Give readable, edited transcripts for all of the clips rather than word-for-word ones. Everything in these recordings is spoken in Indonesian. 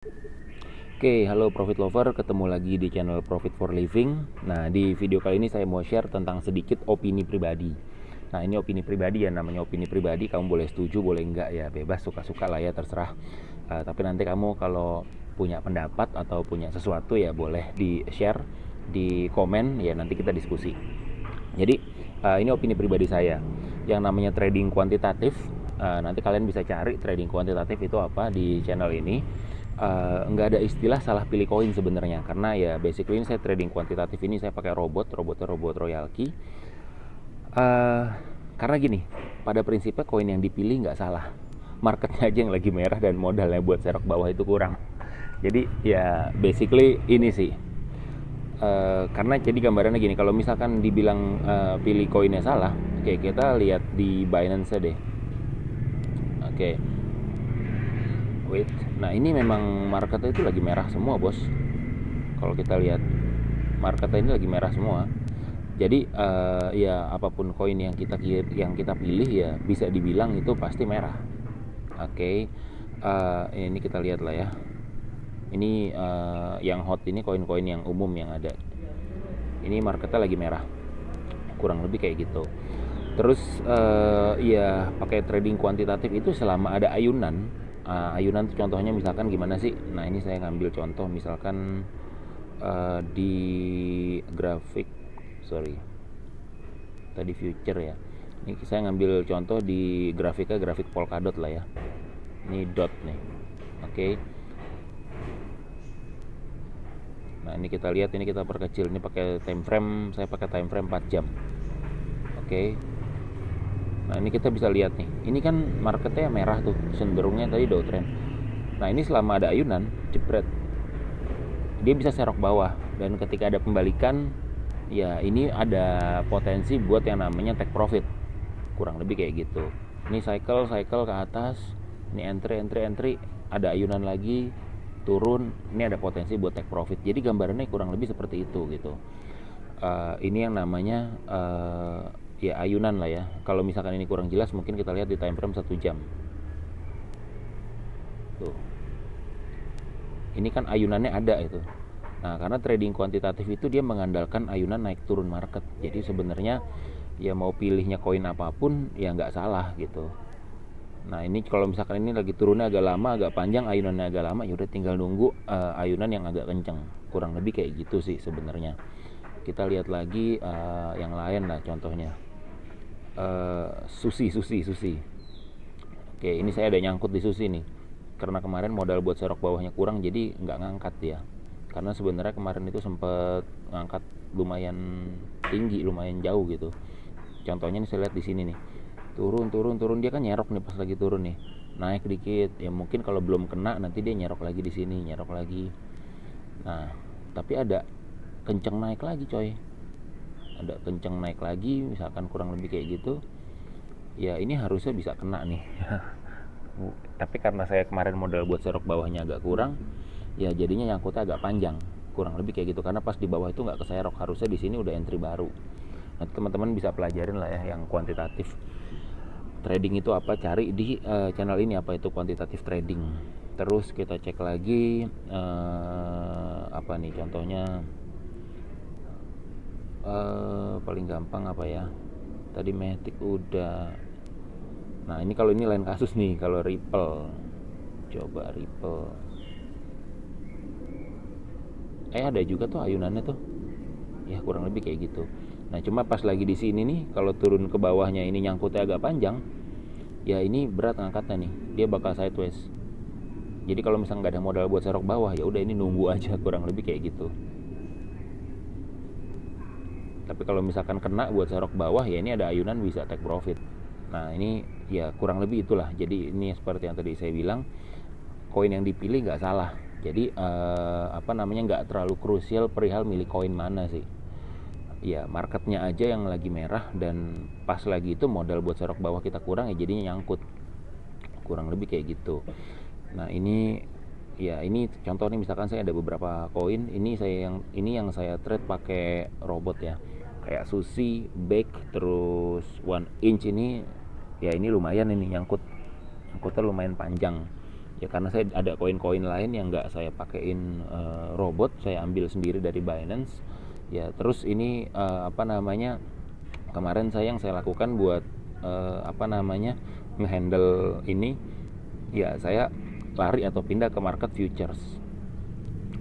Oke, halo Profit Lover, ketemu lagi di channel Profit for Living. Nah, di video kali ini saya mau share tentang sedikit opini pribadi. Nah, ini opini pribadi ya, namanya opini pribadi, kamu boleh setuju, boleh enggak ya, bebas, suka-suka lah ya, terserah. Tapi nanti kamu kalau punya pendapat atau punya sesuatu ya boleh di-share, di komen, ya nanti kita diskusi. Jadi, ini opini pribadi saya. Yang namanya trading kuantitatif, nanti kalian bisa cari trading kuantitatif itu apa di channel ini. Nggak ada istilah salah pilih koin sebenarnya, karena ya basically ini saya trading kuantitatif ini saya pakai robotnya robot royalty. Karena gini, pada prinsipnya koin yang dipilih nggak salah, marketnya aja yang lagi merah dan modalnya buat serok bawah itu kurang. Jadi ya basically ini sih. Karena jadi gambarannya gini, kalau misalkan dibilang pilih koinnya salah, oke, kita lihat di Binance deh. Oke, wait. Nah, ini memang marketnya itu lagi merah semua, bos. Kalau kita lihat, marketnya ini lagi merah semua. Jadi ya apapun koin yang kita pilih ya bisa dibilang itu pasti merah. Oke. Ini kita lihat lah ya. Ini yang hot ini koin-koin yang umum yang ada. Ini marketnya lagi merah. Kurang lebih kayak gitu. Terus ya pakai trading kuantitatif itu selama ada ayunan. Ayunan tuh contohnya misalkan gimana sih? Nah, ini saya ngambil contoh misalkan di grafik, tadi future ya. Ini saya ngambil contoh di grafik Polkadot lah ya. Ini dot nih. Oke. Nah, ini kita lihat, ini kita perkecil, ini pakai time frame, saya pakai time frame 4 jam. Oke. Nah, ini kita bisa lihat nih. Ini kan marketnya merah tuh, cenderungnya tadi downtrend. Nah, ini selama ada ayunan, jepret, dia bisa serok bawah, dan ketika ada pembalikan ya ini ada potensi buat yang namanya take profit, kurang lebih kayak gitu. Ini cycle ke atas, ini entry, ada ayunan lagi turun, ini ada potensi buat take profit. Jadi gambarannya kurang lebih seperti itu gitu. Ini yang namanya ya ayunan lah ya. Kalau misalkan ini kurang jelas, mungkin kita lihat di time frame 1 jam tuh. Ini kan ayunannya ada itu. Nah, karena trading kuantitatif itu dia mengandalkan ayunan naik turun market. Jadi sebenarnya ya mau pilihnya koin apapun ya nggak salah gitu. Nah, ini kalau misalkan ini lagi turunnya agak lama, agak panjang, ayunannya agak lama, ya udah tinggal nunggu ayunan yang agak kenceng. Kurang lebih kayak gitu sih sebenarnya. Kita lihat lagi yang lain lah contohnya. Susi. Oke, ini saya ada nyangkut di Susi nih. Karena kemarin modal buat serok bawahnya kurang, jadi nggak ngangkat ya. Karena sebenarnya kemarin itu sempet ngangkat lumayan tinggi, lumayan jauh gitu. Contohnya nih saya lihat di sini nih, turun dia kan nyerok nih pas lagi turun nih, naik dikit ya, mungkin kalau belum kena nanti dia nyerok lagi di sini, nyerok lagi. Nah, tapi ada kenceng naik lagi coy, ada kenceng naik lagi, misalkan kurang lebih kayak gitu. Ya ini harusnya bisa kena nih. Tapi karena saya kemarin modal buat serok bawahnya agak kurang, ya jadinya nyangkutnya agak panjang, kurang lebih kayak gitu. Karena pas di bawah itu nggak keserok, harusnya di sini udah entry baru. Nanti teman-teman bisa pelajarin lah ya yang kuantitatif trading itu apa, cari di channel ini apa itu kuantitatif trading. Terus kita cek lagi apa nih contohnya, paling gampang apa ya, tadi Matic udah. Nah, ini kalau ini lain kasus nih, kalau Ripple, coba Ripple, ada juga tuh ayunannya tuh, ya kurang lebih kayak gitu. Nah, cuma pas lagi di sini nih, kalau turun ke bawahnya ini nyangkutnya agak panjang, ya ini berat ngangkatnya nih, dia bakal sideways. Jadi kalau misalnya nggak ada modal buat serok bawah, ya udah ini nunggu aja, kurang lebih kayak gitu. Tapi kalau misalkan kena buat serok bawah, ya ini ada ayunan bisa take profit. Nah, ini ya kurang lebih itulah. Jadi ini seperti yang tadi saya bilang, koin yang dipilih nggak salah. Jadi apa namanya, nggak terlalu krusial perihal milih koin mana sih. Ya marketnya aja yang lagi merah, dan pas lagi itu modal buat serok bawah kita kurang, ya jadinya nyangkut, kurang lebih kayak gitu. Nah, ini ya ini contoh nih, misalkan saya ada beberapa koin, ini yang saya trade pakai robot ya, kayak Susi, Bake, terus One Inch ini, ya ini lumayan, ini nyangkutnya lumayan panjang. Ya karena saya ada koin-koin lain yang nggak saya pakein robot, saya ambil sendiri dari Binance. Ya terus ini apa namanya, kemarin yang saya lakukan buat apa namanya, ngehandle ini, ya saya lari atau pindah ke market futures.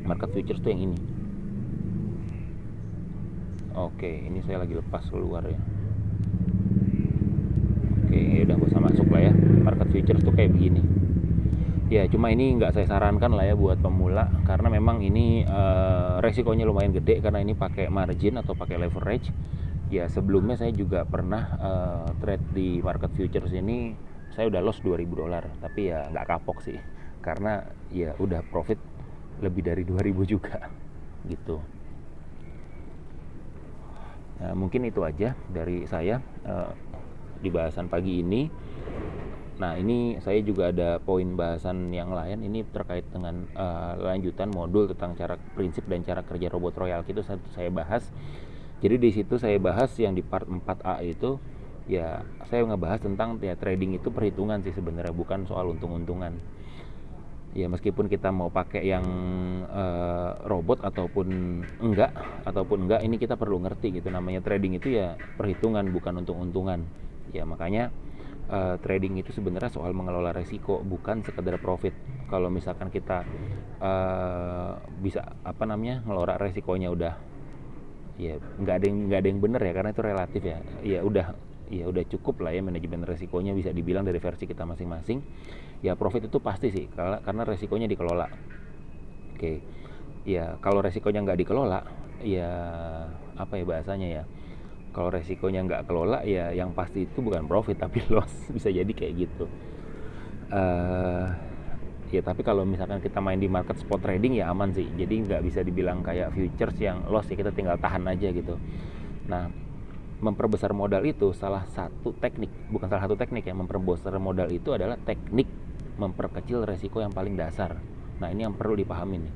Market futures tuh yang ini. Oke, ini saya lagi lepas keluar ya. Oke, udah gak usah masuk lah ya. Market futures tuh kayak begini. Ya cuma ini nggak saya sarankan lah ya buat pemula, karena memang ini resikonya lumayan gede karena ini pakai margin atau pakai leverage. Ya sebelumnya saya juga pernah trade di market futures ini, saya udah loss $2.000, tapi ya nggak kapok sih, karena ya udah profit lebih dari 2.000 juga gitu. Nah, mungkin itu aja dari saya di bahasan pagi ini. Nah ini saya juga ada poin bahasan yang lain, ini terkait dengan lanjutan modul tentang prinsip dan cara kerja robot royalty itu saya bahas. Jadi di situ saya bahas yang di part 4A itu, ya saya ngebahas tentang ya trading itu perhitungan sih sebenarnya, bukan soal untung-untungan. Ya meskipun kita mau pakai yang robot ataupun enggak, ini kita perlu ngerti gitu, namanya trading itu ya perhitungan bukan untung-untungan. Ya makanya trading itu sebenarnya soal mengelola resiko, bukan sekedar profit. Kalau misalkan kita bisa apa namanya, ngelola resikonya udah, ya nggak ada yang benar ya, karena itu relatif ya. Ya udah cukup lah ya manajemen resikonya, bisa dibilang dari versi kita masing-masing. Ya profit itu pasti sih, karena resikonya dikelola. Oke, ya kalau resikonya nggak dikelola, ya apa ya bahasanya ya, kalau resikonya nggak kelola ya yang pasti itu bukan profit tapi loss. Bisa jadi kayak gitu. Ya tapi kalau misalkan kita main di market spot trading ya aman sih, jadi nggak bisa dibilang kayak futures yang loss ya kita tinggal tahan aja gitu. Nah memperbesar modal itu salah satu teknik, bukan salah satu teknik ya, memperbesar modal itu adalah teknik memperkecil resiko yang paling dasar. Nah ini yang perlu dipahami nih.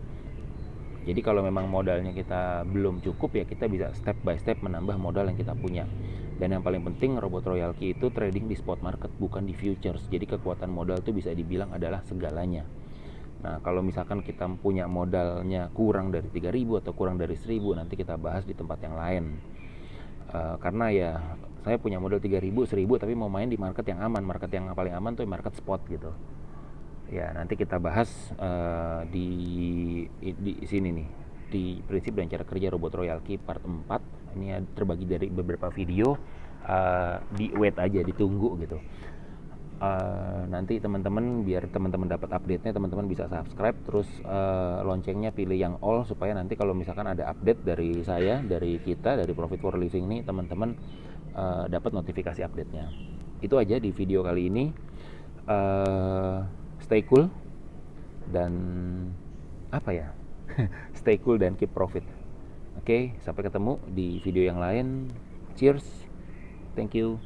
Jadi kalau memang modalnya kita belum cukup, ya kita bisa step by step menambah modal yang kita punya. Dan yang paling penting, robot royalty itu trading di spot market, bukan di futures. Jadi kekuatan modal itu bisa dibilang adalah segalanya. Nah kalau misalkan kita punya modalnya kurang dari 3.000 atau kurang dari 1.000, nanti kita bahas di tempat yang lain. Karena ya saya punya modal 3.000, 1.000, tapi mau main di market yang aman. Market yang paling aman tuh market spot gitu. Ya nanti kita bahas di sini nih, di prinsip dan cara kerja robot royalty part 4. Ini terbagi dari beberapa video, di wait aja, ditunggu gitu. Nanti teman-teman, biar teman-teman dapat update-nya, teman-teman bisa subscribe, terus loncengnya pilih yang all, supaya nanti kalau misalkan ada update dari saya, dari kita, dari Profit for Living nih, teman-teman dapat notifikasi update-nya. Itu aja di video kali ini. Stay cool dan apa ya stay cool dan keep profit. Oke, sampai ketemu di video yang lain. Cheers, thank you.